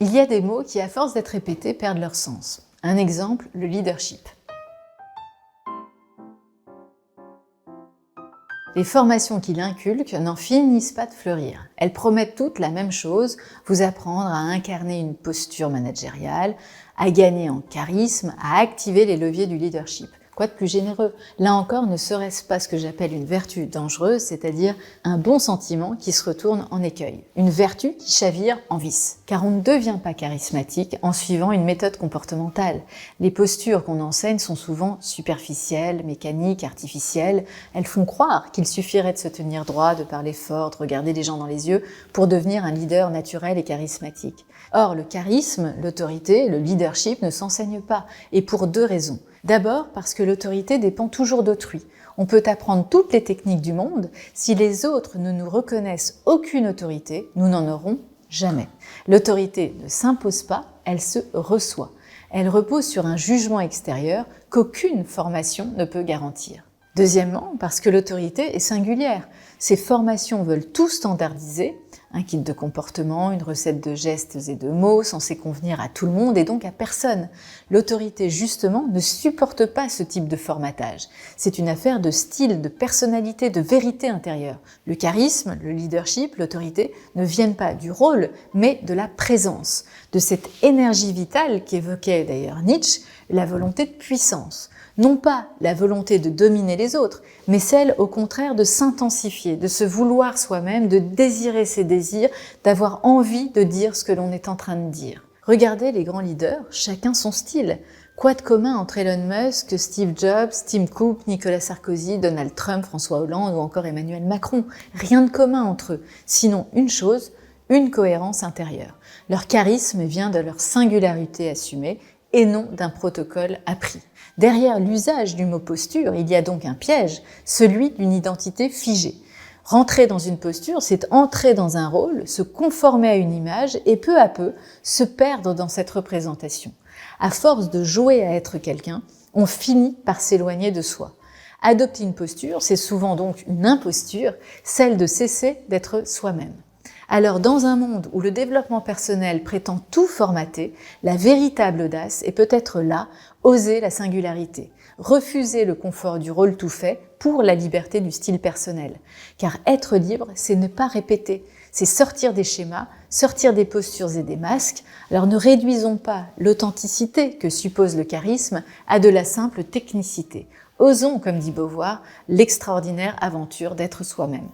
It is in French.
Il y a des mots qui, à force d'être répétés, perdent leur sens. Un exemple, le leadership. Les formations qu'il inculque n'en finissent pas de fleurir. Elles promettent toutes la même chose, vous apprendre à incarner une posture managériale, à gagner en charisme, à activer les leviers du leadership. Quoi de plus généreux? Là encore, ne serait-ce pas ce que j'appelle une vertu dangereuse, c'est-à-dire un bon sentiment qui se retourne en écueil. Une vertu qui chavire en vice. Car on ne devient pas charismatique en suivant une méthode comportementale. Les postures qu'on enseigne sont souvent superficielles, mécaniques, artificielles. Elles font croire qu'il suffirait de se tenir droit, de parler fort, de regarder les gens dans les yeux pour devenir un leader naturel et charismatique. Or, le charisme, l'autorité, le leadership ne s'enseignent pas, et pour deux raisons. D'abord parce que l'autorité dépend toujours d'autrui. On peut apprendre toutes les techniques du monde, si les autres ne nous reconnaissent aucune autorité, nous n'en aurons jamais. L'autorité ne s'impose pas, elle se reçoit. Elle repose sur un jugement extérieur qu'aucune formation ne peut garantir. Deuxièmement, parce que l'autorité est singulière. Ces formations veulent tout standardiser, un kit de comportement, une recette de gestes et de mots censés convenir à tout le monde et donc à personne. L'autorité, justement, ne supporte pas ce type de formatage. C'est une affaire de style, de personnalité, de vérité intérieure. Le charisme, le leadership, l'autorité ne viennent pas du rôle, mais de la présence, de cette énergie vitale qu'évoquait d'ailleurs Nietzsche, la volonté de puissance. Non pas la volonté de dominer les autres, mais celle au contraire de s'intensifier, de se vouloir soi-même, de désirer ses désirs, d'avoir envie de dire ce que l'on est en train de dire. Regardez les grands leaders, chacun son style. Quoi de commun entre Elon Musk, Steve Jobs, Tim Cook, Nicolas Sarkozy, Donald Trump, François Hollande ou encore Emmanuel Macron? Rien de commun entre eux, sinon une chose, une cohérence intérieure. Leur charisme vient de leur singularité assumée et non d'un protocole appris. Derrière l'usage du mot posture, il y a donc un piège, celui d'une identité figée. Rentrer dans une posture, c'est entrer dans un rôle, se conformer à une image et peu à peu se perdre dans cette représentation. À force de jouer à être quelqu'un, on finit par s'éloigner de soi. Adopter une posture, c'est souvent donc une imposture, celle de cesser d'être soi-même. Alors, dans un monde où le développement personnel prétend tout formater, la véritable audace est peut-être là, oser la singularité, refuser le confort du rôle tout fait pour la liberté du style personnel. Car être libre, c'est ne pas répéter, c'est sortir des schémas, sortir des postures et des masques. Alors ne réduisons pas l'authenticité que suppose le charisme à de la simple technicité. Osons, comme dit Beauvoir, l'extraordinaire aventure d'être soi-même.